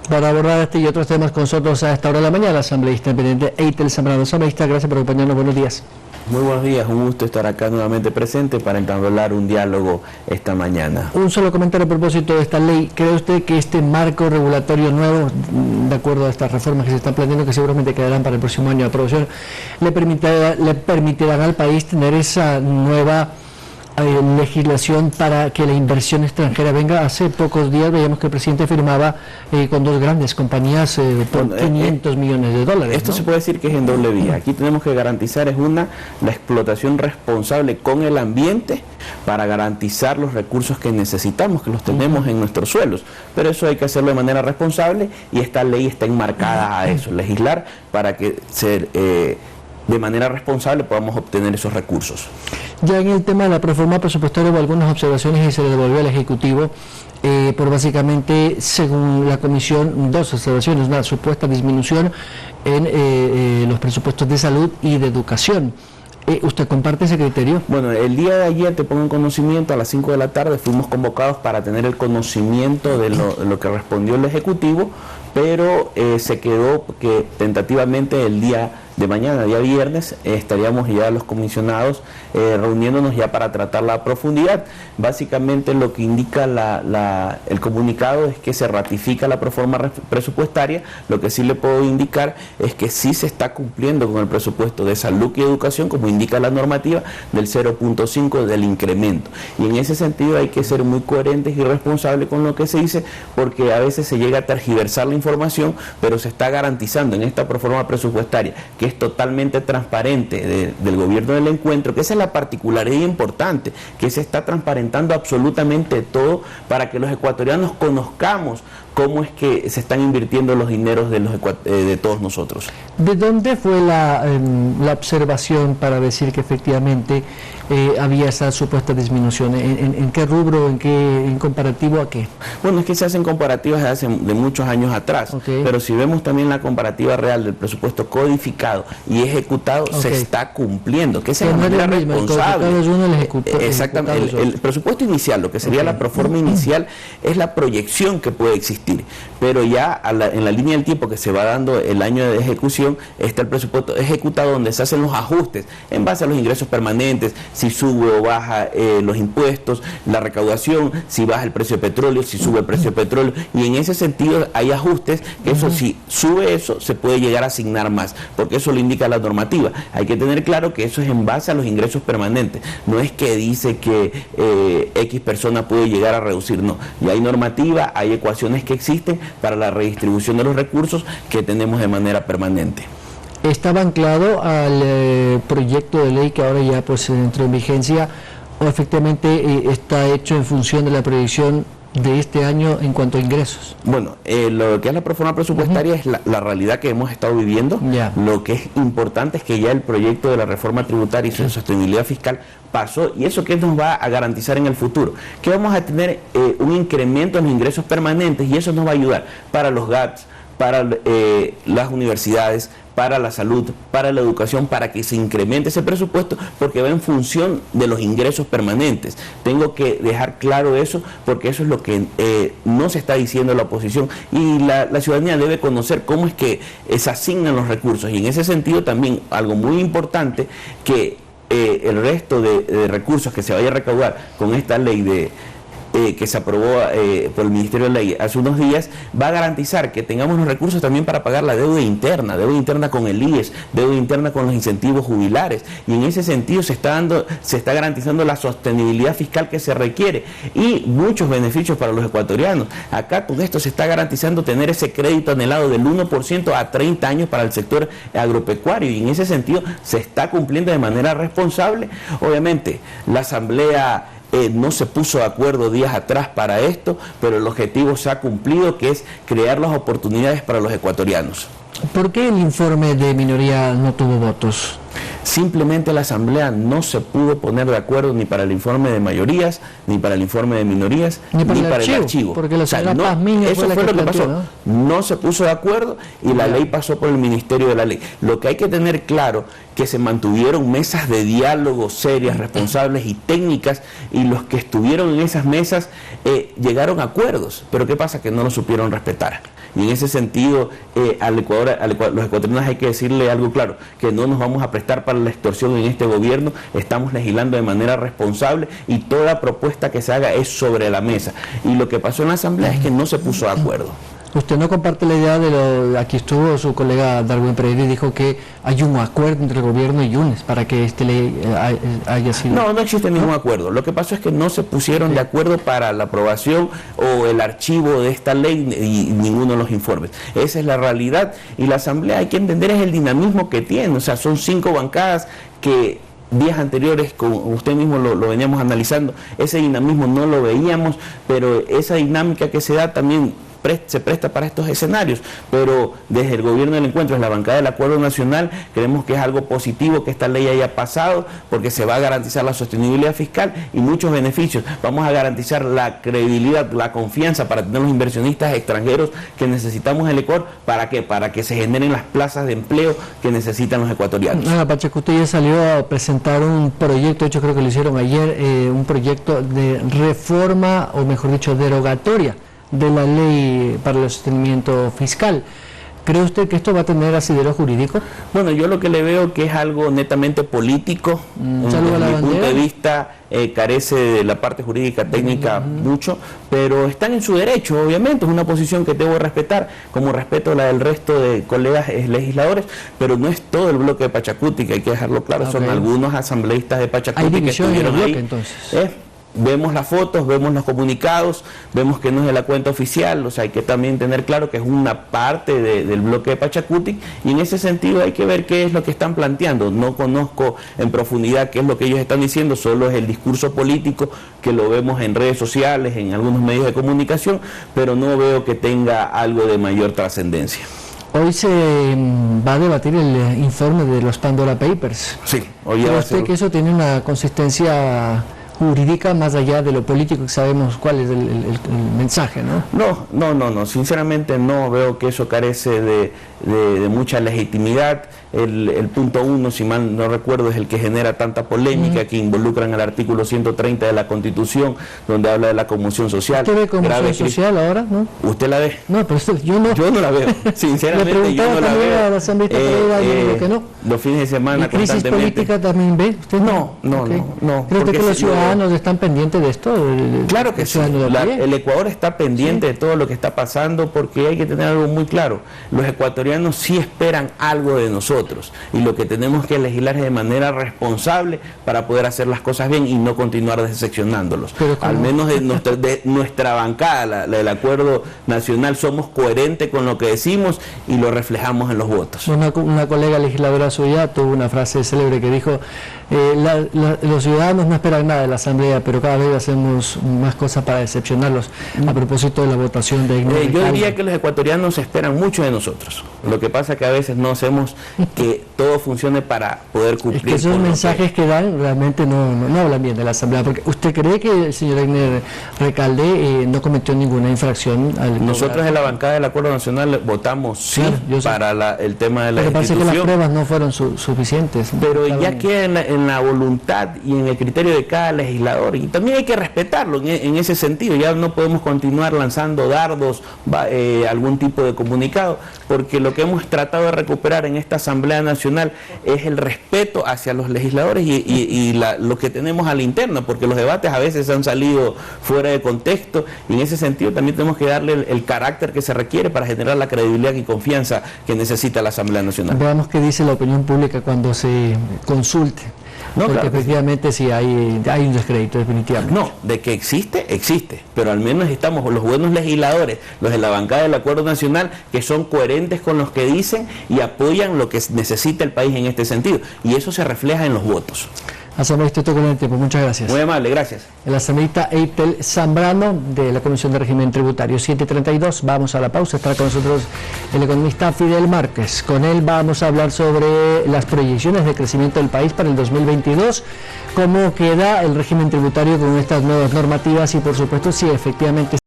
Para abordar este y otros temas con nosotros a esta hora de la mañana, asambleísta independiente Eitel Zambrano. Asambleísta, gracias por acompañarnos. Buenos días. Muy buenos días, un gusto estar acá nuevamente presente para entablar un diálogo esta mañana. Un solo comentario a propósito de esta ley. ¿Cree usted que este marco regulatorio nuevo, de acuerdo a estas reformas que se están planteando, que seguramente quedarán para el próximo año de aprobación, le permitirán al país tener esa nueva legislación para que la inversión extranjera venga? Hace pocos días veíamos que el presidente firmaba con dos grandes compañías por 500 millones de dólares. Esto, ¿no? Se puede decir que es en doble vía. Aquí tenemos que garantizar la explotación responsable con el ambiente para garantizar los recursos que necesitamos, que los tenemos en nuestros suelos. Pero eso hay que hacerlo de manera responsable y esta ley está enmarcada a eso, legislar para que de manera responsable podamos obtener esos recursos. Ya en el tema de la reforma presupuestaria hubo algunas observaciones y se le devolvió al Ejecutivo por básicamente, según la Comisión, dos observaciones: una supuesta disminución en los presupuestos de salud y de educación. ¿Usted comparte ese criterio? Bueno, el día de ayer, te pongo en conocimiento, a las 5 de la tarde fuimos convocados para tener el conocimiento de lo que respondió el Ejecutivo, pero se quedó que tentativamente el día de mañana, día viernes, estaríamos ya los comisionados reuniéndonos ya para tratarla a profundidad. Básicamente lo que indica el comunicado es que se ratifica la reforma presupuestaria. Lo que sí le puedo indicar es que sí se está cumpliendo con el presupuesto de salud y educación, como indica la normativa, del 0.5 del incremento. Y en ese sentido hay que ser muy coherentes y responsables con lo que se dice, porque a veces se llega a tergiversar la información, pero se está garantizando en esta reforma presupuestaria, que es totalmente transparente del gobierno del encuentro, que esa es la particularidad importante, que se está transparentando absolutamente todo para que los ecuatorianos conozcamos cómo es que se están invirtiendo los dineros de todos nosotros. ¿De dónde fue la observación para decir que efectivamente había esa supuesta disminución? ¿En qué rubro, en comparativo a qué? Bueno, es que se hacen comparativas de muchos años atrás, pero si vemos también la comparativa real del presupuesto codificado y ejecutado, se está cumpliendo, que esa es la manera responsable. Exactamente, el presupuesto inicial, lo que sería la proforma inicial, es la proyección que puede existir, pero ya en la línea del tiempo que se va dando el año de ejecución, está el presupuesto ejecutado, donde se hacen los ajustes en base a los ingresos permanentes, si sube o baja los impuestos, la recaudación, si baja el precio de petróleo, si sube el precio de petróleo, y en ese sentido hay ajustes, que eso, si sube eso, se puede llegar a asignar más, porque eso lo indica la normativa. Hay que tener claro que eso es en base a los ingresos permanentes, no es que dice que X persona puede llegar a reducir, no, y hay normativa, hay ecuaciones que existen para la redistribución de los recursos que tenemos de manera permanente. ¿Estaba anclado al proyecto de ley que ahora ya pues entró en vigencia, o efectivamente está hecho en función de la proyección de este año en cuanto a ingresos? Bueno, lo que es la reforma presupuestaria es la realidad que hemos estado viviendo. Lo que es importante es que ya el proyecto de la reforma tributaria y su sostenibilidad fiscal pasó, y eso que nos va a garantizar en el futuro, que vamos a tener un incremento en los ingresos permanentes, y eso nos va a ayudar para los GAPs, para las universidades, para la salud, para la educación, para que se incremente ese presupuesto, porque va en función de los ingresos permanentes. Tengo que dejar claro eso, porque eso es lo que no se está diciendo la oposición, y la ciudadanía debe conocer cómo es que se asignan los recursos, y en ese sentido también algo muy importante, que el resto de recursos que se vaya a recaudar con esta ley que se aprobó por el Ministerio de Ley hace unos días, va a garantizar que tengamos los recursos también para pagar la deuda interna con el IES, deuda interna con los incentivos jubilares, y en ese sentido se está garantizando la sostenibilidad fiscal que se requiere y muchos beneficios para los ecuatorianos. Acá con esto se está garantizando tener ese crédito anhelado del 1% a 30 años para el sector agropecuario, y en ese sentido se está cumpliendo de manera responsable. Obviamente la Asamblea no se puso de acuerdo días atrás para esto, pero el objetivo se ha cumplido, que es crear las oportunidades para los ecuatorianos. ¿Por qué el informe de minoría no tuvo votos? Simplemente la Asamblea no se pudo poner de acuerdo ni para el informe de mayorías, ni para el informe de minorías, ni para el archivo. Porque la eso fue lo que pasó. No se puso de acuerdo y la ley pasó por el Ministerio de la Ley. Lo que hay que tener claro que se mantuvieron mesas de diálogo serias, responsables y técnicas, y los que estuvieron en esas mesas llegaron a acuerdos, pero ¿qué pasa? Que no lo supieron respetar. Y en ese sentido, los ecuatorianos hay que decirle algo claro, que no nos vamos a prestar para la extorsión en este gobierno, estamos legislando de manera responsable y toda propuesta que se haga es sobre la mesa. Y lo que pasó en la Asamblea es que no se puso de acuerdo. Usted no comparte la idea aquí estuvo su colega Darwin Pereira y dijo que hay un acuerdo entre el gobierno y UNES para que esta ley haya sido... No existe ningún acuerdo. Lo que pasó es que no se pusieron de acuerdo para la aprobación o el archivo de esta ley y ninguno de los informes. Esa es la realidad, y la Asamblea, hay que entender, es el dinamismo que tiene. O sea, son 5 bancadas que días anteriores, como usted mismo lo veníamos analizando, ese dinamismo no lo veíamos, pero esa dinámica que se da también se presta para estos escenarios, pero desde el gobierno del encuentro, en la bancada del Acuerdo Nacional, creemos que es algo positivo que esta ley haya pasado, porque se va a garantizar la sostenibilidad fiscal y muchos beneficios. Vamos a garantizar la credibilidad, la confianza para tener los inversionistas extranjeros que necesitamos en el Ecuador. ¿Para qué? Para que se generen las plazas de empleo que necesitan los ecuatorianos. Pacheco, usted ya salió a presentar un proyecto, de hecho creo que lo hicieron ayer, un proyecto de reforma, o mejor dicho, derogatoria de la ley para el sostenimiento fiscal. ¿Cree usted que esto va a tener asidero jurídico? Bueno, yo lo que le veo que es algo netamente político. Desde mi punto de vista carece de la parte jurídica técnica mucho, pero están en su derecho, obviamente, es una posición que debo respetar, como respeto la del resto de colegas legisladores, pero no es todo el bloque de Pachacuti, que hay que dejarlo claro, son algunos asambleístas de Pachacuti que estuvieron ahí. Entonces. Vemos las fotos, vemos los comunicados, vemos que no es de la cuenta oficial, o sea, hay que también tener claro que es una parte del bloque de Pachacuti, y en ese sentido hay que ver qué es lo que están planteando. No conozco en profundidad qué es lo que ellos están diciendo, solo es el discurso político que lo vemos en redes sociales, en algunos medios de comunicación, pero no veo que tenga algo de mayor trascendencia. Hoy se va a debatir el informe de los Pandora Papers. Sí, hoy ¿Cree usted que eso tiene una consistencia jurídica más allá de lo político, que sabemos cuál es el mensaje, ¿no? No, sinceramente no veo que eso carece de mucha legitimidad. El punto 1, si mal no recuerdo, es el que genera tanta polémica, que involucran al artículo 130 de la Constitución, donde habla de la conmoción social. ¿Usted ve conmoción social ahora, no? ¿Usted la ve? No, pero yo no. Yo no la veo, sinceramente yo no la veo. A la Asamblea que no. Los fines de semana ¿Y crisis política también ve? ¿Usted no? ¿Cree que los ciudadanos están pendientes de esto? Claro que sí. El Ecuador está pendiente de todo lo que está pasando, porque hay que tener algo muy claro. Los ecuatorianos sí esperan algo de nosotros, y lo que tenemos que legislar es de manera responsable para poder hacer las cosas bien y no continuar decepcionándolos. Al menos de nuestra bancada, la del Acuerdo Nacional, somos coherentes con lo que decimos y lo reflejamos en los votos. Una colega legisladora suya tuvo una frase célebre que dijo: los ciudadanos no esperan nada de la Asamblea, pero cada vez hacemos más cosas para decepcionarlos. A propósito de la votación de Ignacio. Yo diría que los ecuatorianos esperan mucho de nosotros. Lo que pasa es que a veces no hacemos que todo funcione para poder cumplir. Es que esos mensajes que dan realmente no hablan bien de la Asamblea, porque ¿usted cree que el señor Egner Recalde no cometió ninguna infracción? Nosotros en la bancada del Acuerdo Nacional votamos sí, para el tema de la institución. Parece que las pruebas no fueron suficientes. Pero ya queda en la voluntad y en el criterio de cada legislador, y también hay que respetarlo en ese sentido. Ya no podemos continuar lanzando dardos, algún tipo de comunicado, porque lo que hemos tratado de recuperar en esta Asamblea Nacional es el respeto hacia los legisladores y lo que tenemos a la interna, porque los debates a veces han salido fuera de contexto, y en ese sentido también tenemos que darle el carácter que se requiere para generar la credibilidad y confianza que necesita la Asamblea Nacional. Veamos qué dice la opinión pública cuando se consulte. Porque claro, efectivamente sí hay un descrédito, definitivamente. No, de que existe, pero al menos estamos los buenos legisladores, los de la bancada del Acuerdo Nacional, que son coherentes con los que dicen y apoyan lo que necesita el país en este sentido, y eso se refleja en los votos. Asambleísta, esto con el tiempo. Muchas gracias. Muy amable, gracias. El asambleísta Eitel Zambrano de la Comisión de Régimen Tributario. 7:32, vamos a la pausa. Estará con nosotros el economista Fidel Márquez. Con él vamos a hablar sobre las proyecciones de crecimiento del país para el 2022, cómo queda el régimen tributario con estas nuevas normativas y, por supuesto, si efectivamente